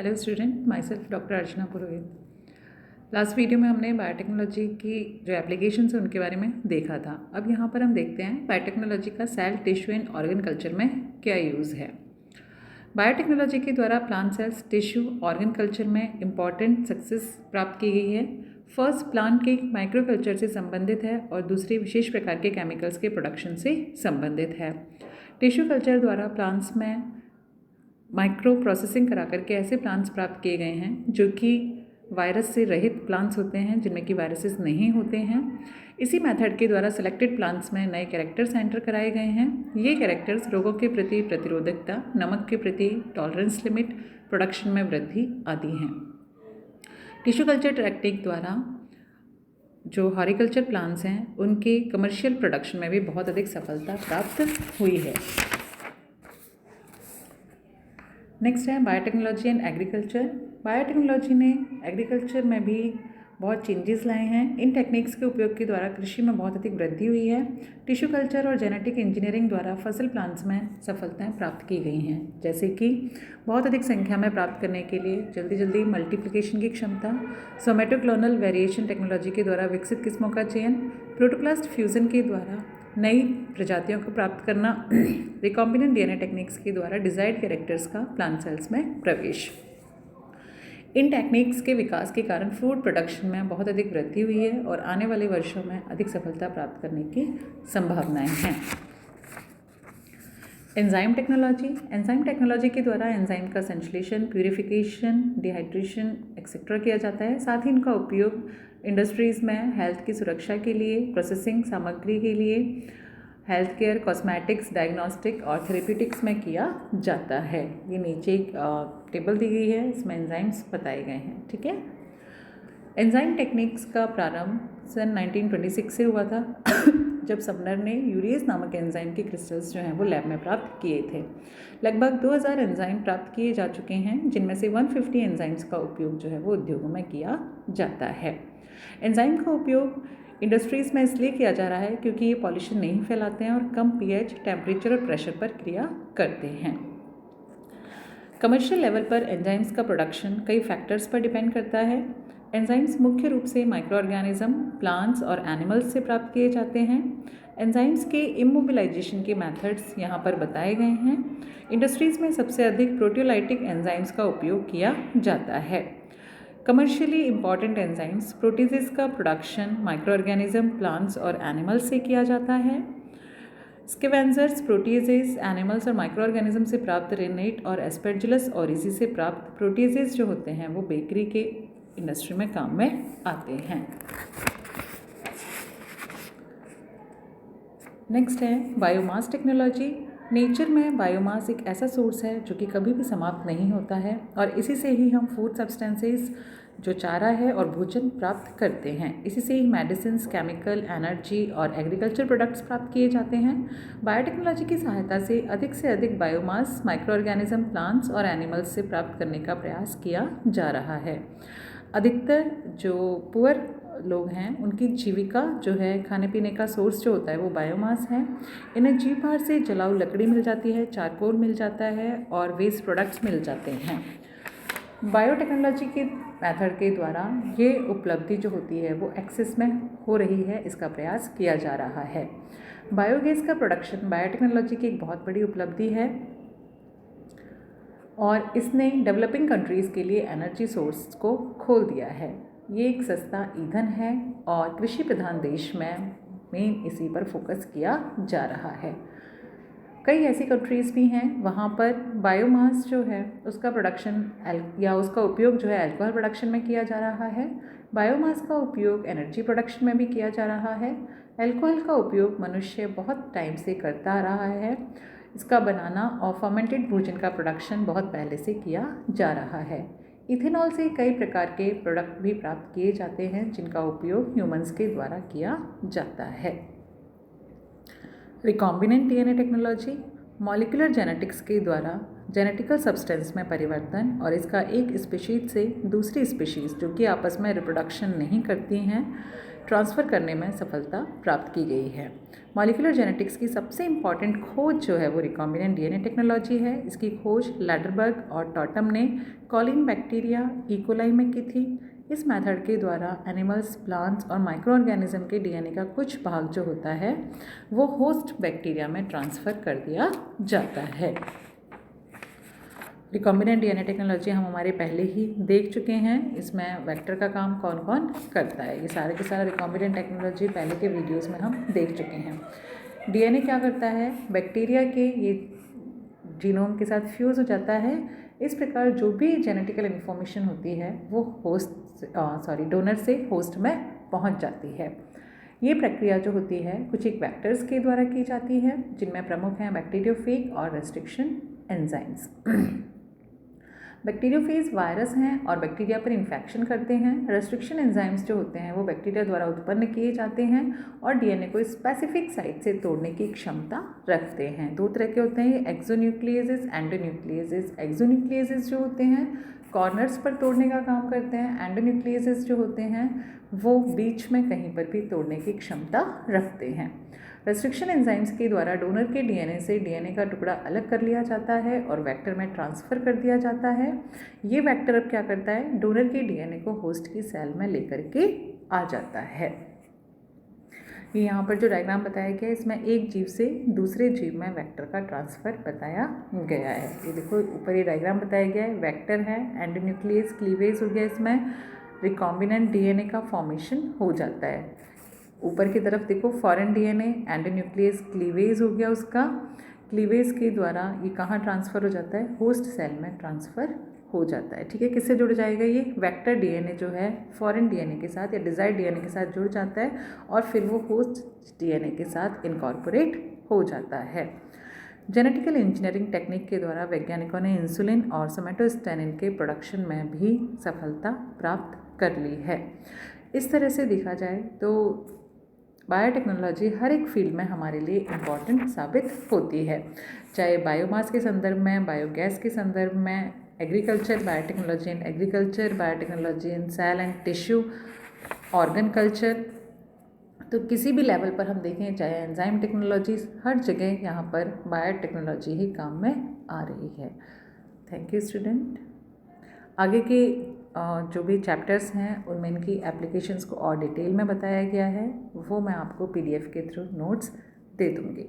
Hello student, my self doctor Archana Purohit. Last video में हमने biotechnology की जो एप्लीकेशंस हैं उनके बारे में देखा था। अब यहाँ पर हम देखते हैं बायोटेक्नोलॉजी का cell, tissue and organ culture में क्या यूज़ है। बायोटेक्नोलॉजी के द्वारा plant cells, tissue, organ culture में इम्पॉर्टेंट सक्सेस प्राप्त की गई है। फर्स्ट प्लांट के माइक्रो कल्चर से संबंधित है और दूसरी विशेष प्रकार के केमिकल्स के प्रोडक्शन से संबंधित है। टिश्यू कल्चर द्वारा प्लांट्स में माइक्रो प्रोसेसिंग करा करके ऐसे प्लांट्स प्राप्त किए गए हैं जो कि वायरस से रहित प्लांट्स होते हैं, जिनमें कि वायरसेस नहीं होते हैं। इसी मेथड के द्वारा सिलेक्टेड प्लांट्स में नए कैरेक्टर्स एंटर कराए गए हैं। ये कैरेक्टर्स रोगों के प्रति प्रतिरोधकता, नमक के प्रति टॉलरेंस लिमिट, प्रोडक्शन में वृद्धि आदि हैं। टिश्यू कल्चर टेक्निक द्वारा जो हॉरिकल्चर प्लांट्स हैं उनके कमर्शियल प्रोडक्शन में भी बहुत अधिक सफलता प्राप्त हुई है। नेक्स्ट है बायोटेक्नोलॉजी एंड एग्रीकल्चर। बायोटेक्नोलॉजी ने एग्रीकल्चर में भी बहुत चेंजेस लाए हैं। इन टेक्निक्स के उपयोग के द्वारा कृषि में बहुत अधिक वृद्धि हुई है। टिश्यू कल्चर और जेनेटिक इंजीनियरिंग द्वारा फसल प्लांट्स में सफलताएं प्राप्त की गई हैं, जैसे कि बहुत अधिक संख्या में प्राप्त करने के लिए जल्दी जल्दी मल्टीप्लिकेशन की क्षमता, सोमेटोक्लोनल वेरिएशन टेक्नोलॉजी के द्वारा विकसित किस्मों का चयन, प्रोटोप्लास्ट फ्यूजन के द्वारा नई प्रजातियों को प्राप्त करना, रिकॉम्बिनेंट डीएनए टेक्निक्स के द्वारा डिजायर्ड कैरेक्टर्स का प्लांट सेल्स में प्रवेश। इन टेक्निक्स के विकास के कारण फूड प्रोडक्शन में बहुत अधिक वृद्धि हुई है और आने वाले वर्षों में अधिक सफलता प्राप्त करने की संभावनाएं हैं। Enzyme technology. एंजाइम टेक्नोलॉजी के द्वारा एंजाइम का संश्लेषण, प्यूरिफिकेशन, डिहाइड्रेशन एक्सेट्रा किया जाता है। साथ ही इनका उपयोग इंडस्ट्रीज़ में हेल्थ की सुरक्षा के लिए, प्रोसेसिंग सामग्री के लिए, हेल्थ केयर, कॉस्मेटिक्स, डायग्नोस्टिक और थेरेप्यूटिक्स में किया जाता है। ये नीचे एक टेबल दी गई है, इसमें एंजाइम्स बताए गए हैं। ठीक है। एंजाइम टेक्निक्स का प्रारंभ सन 1926 से हुआ था जब सबनर ने यूरिएज नामक एंजाइम के क्रिस्टल्स जो हैं वो लैब में प्राप्त किए थे। लगभग 2000 एंजाइम प्राप्त किए जा चुके हैं, जिनमें से 150 एंजाइम्स का उपयोग जो है वो उद्योगों में किया जाता है। एंजाइम का उपयोग इंडस्ट्रीज़ में इसलिए किया जा रहा है क्योंकि ये पॉल्यूशन नहीं फैलाते हैं और कम पीएच, टेम्परेचर और प्रेशर पर क्रिया करते हैं। कमर्शियल लेवल पर एंजाइम्स का प्रोडक्शन कई फैक्टर्स पर डिपेंड करता है। एंजाइम्स मुख्य रूप से माइक्रो ऑर्गेनिज्म, प्लांट्स और एनिमल्स से प्राप्त किए जाते हैं। एंजाइम्स के इमोबिलाइजेशन के मेथड्स यहाँ पर बताए गए हैं। इंडस्ट्रीज़ में सबसे अधिक प्रोटियोलाइटिक एंजाइम्स का उपयोग किया जाता है। कमर्शियली इम्पॉर्टेंट एंजाइम्स प्रोटीजेस का प्रोडक्शन माइक्रो ऑर्गेनिज्म, प्लांट्स और एनिमल्स से किया जाता है। स्कैवेंजर्स प्रोटीजेस एनिमल्स और माइक्रो ऑर्गेनिज्म से प्राप्त रेनेट और एस्पेरजिलस ओरिजी से प्राप्त प्रोटीजेस जो होते हैं वो बेकरी के इंडस्ट्री में काम में आते हैं। नेक्स्ट है बायोमास टेक्नोलॉजी। नेचर में बायोमास एक ऐसा सोर्स है जो कि कभी भी समाप्त नहीं होता है और इसी से ही हम फूड सब्सटेंसेस जो चारा है और भोजन प्राप्त करते हैं। इसी से ही मेडिसिन्स, केमिकल, एनर्जी और एग्रीकल्चर प्रोडक्ट्स प्राप्त किए जाते हैं। बायोटेक्नोलॉजी की सहायता से अधिक बायोमास माइक्रो ऑर्गेनिज्म, प्लांट्स और एनिमल्स से प्राप्त करने का प्रयास किया जा रहा है। अधिकतर जो पुअर लोग हैं उनकी जीविका जो है, खाने पीने का सोर्स जो होता है वो बायोमास है। इन्हें जीव भार से जलाऊ लकड़ी मिल जाती है, चारकोल मिल जाता है और वेस्ट प्रोडक्ट्स मिल जाते हैं। बायोटेक्नोलॉजी के मेथड के द्वारा ये उपलब्धि जो होती है वो एक्सेस में हो रही है, इसका प्रयास किया जा रहा है। बायोगैस का प्रोडक्शन बायोटेक्नोलॉजी की एक बहुत बड़ी उपलब्धि है और इसने डेवलपिंग कंट्रीज़ के लिए एनर्जी सोर्स को खोल दिया है। ये एक सस्ता ईंधन है और कृषि प्रधान देश में मेन इसी पर फोकस किया जा रहा है। कई ऐसी कंट्रीज़ भी हैं वहाँ पर बायोमास जो है उसका प्रोडक्शन या उसका उपयोग जो है अल्कोहल प्रोडक्शन में किया जा रहा है। बायोमास का उपयोग एनर्जी प्रोडक्शन में भी किया जा रहा है। अल्कोहल का उपयोग मनुष्य बहुत टाइम से करता आ रहा है। इसका बनाना और फर्मेंटेड भोजन का प्रोडक्शन बहुत पहले से किया जा रहा है। इथेनॉल से कई प्रकार के प्रोडक्ट भी प्राप्त किए जाते हैं जिनका उपयोग ह्यूमंस के द्वारा किया जाता है। Recombinant DNA technology. Molecular genetics के द्वारा जेनेटिकल सब्सटेंस में परिवर्तन और इसका एक स्पीशीज से दूसरी स्पीशीज़ जो कि आपस में रिप्रोडक्शन नहीं करती हैं ट्रांसफ़र करने में सफलता प्राप्त की गई है। मॉलिक्यूलर जेनेटिक्स की सबसे इम्पॉर्टेंट खोज जो है वो रिकॉम्बिनेंट डीएनए टेक्नोलॉजी है। इसकी खोज लैडरबर्ग और टॉटम ने कॉलिन बैक्टीरिया इकोलाई में की थी। इस मेथड के द्वारा एनिमल्स, प्लांट्स और माइक्रो ऑर्गेनिज्म के डीएनए का कुछ भाग जो होता है वो होस्ट बैक्टीरिया में ट्रांसफ़र कर दिया जाता है। रिकॉम्बिनेंट डीएनए टेक्नोलॉजी हम हमारे पहले ही देख चुके हैं। इसमें वेक्टर का काम कौन कौन करता है, ये सारे के सारा रिकॉम्बिनेंट टेक्नोलॉजी पहले के वीडियोस में हम देख चुके हैं। डीएनए क्या करता है, बैक्टीरिया के ये जीनोम के साथ फ्यूज़ हो जाता है। इस प्रकार जो भी जेनेटिकल इन्फॉर्मेशन होती है वो डोनर से होस्ट में पहुंच जाती है। ये प्रक्रिया जो होती है कुछ एक वेक्टर्स के द्वारा की जाती है, जिनमें प्रमुख हैं बैक्टीरियोफेज और रेस्ट्रिक्शन एंजाइम्स। बैक्टीरियोफेज वायरस हैं और बैक्टीरिया पर इन्फेक्शन करते हैं। रेस्ट्रिक्शन एंजाइम्स जो होते हैं वो बैक्टीरिया द्वारा उत्पन्न किए जाते हैं और डीएनए को स्पेसिफिक साइट से तोड़ने की क्षमता रखते हैं। दो तरह के होते हैं, एक्सोन्यूक्लियेसेस, एंडोन्यूक्लियेसेस। एक्सोन्यूक्लियेसेस जो होते हैं कॉर्नर्स पर तोड़ने का काम करते हैं। एंडोन्यूक्लियेसेस जो होते हैं वो बीच में कहीं पर भी तोड़ने की क्षमता रखते हैं। रेस्ट्रिक्शन एंजाइम्स के द्वारा डोनर के डीएनए से डीएनए का टुकड़ा अलग कर लिया जाता है और वेक्टर में ट्रांसफ़र कर दिया जाता है। ये वेक्टर अब क्या करता है, डोनर के डीएनए को होस्ट की सेल में लेकर के आ जाता है। ये यहाँ पर जो डायग्राम बताया गया है इसमें एक जीव से दूसरे जीव में वेक्टर का ट्रांसफ़र बताया गया है। ये देखो ऊपर ये डायग्राम बताया गया है, वेक्टर है, एंडोन्यूक्लियस क्लीवेज हो गया, इसमें रिकॉम्बिनेंट डीएनए का फॉर्मेशन हो जाता है। ऊपर की तरफ देखो फॉरेन डीएनए, एंडोन्यूक्लियस क्लीवेज हो गया, उसका क्लीवेज के द्वारा ये कहाँ ट्रांसफ़र हो जाता है, होस्ट सेल में ट्रांसफ़र हो जाता है। ठीक है, किससे जुड़ जाएगा, ये वेक्टर डीएनए जो है फॉरेन डीएनए के साथ या डिज़ायर्ड डीएनए के साथ जुड़ जाता है और फिर वो होस्ट डीएनए के साथ इनकॉर्पोरेट हो जाता है। जेनेटिकल इंजीनियरिंग टेक्निक के द्वारा वैज्ञानिकों ने इंसुलिन और सोमेटोस्टेनिन के प्रोडक्शन में भी सफलता प्राप्त कर ली है। इस तरह से देखा जाए तो बायोटेक्नोलॉजी हर एक फील्ड में हमारे लिए इम्पॉर्टेंट साबित होती है, चाहे बायोमास के संदर्भ में, बायोगैस के संदर्भ में, agriculture, biotechnology in agriculture, biotechnology in cell and tissue, organ culture. तो किसी भी लेवल पर हम देखें, चाहे एंजाइम टेक्नोलॉजीज, हर जगह यहाँ पर बायोटेक्नोलॉजी ही काम में आ रही है। Thank you student. आगे के जो भी चैप्टर्स हैं उनमें इनकी एप्लीकेशंस को और डिटेल में बताया गया है, वो मैं आपको पीडीएफ के थ्रू नोट्स दे दूँगी।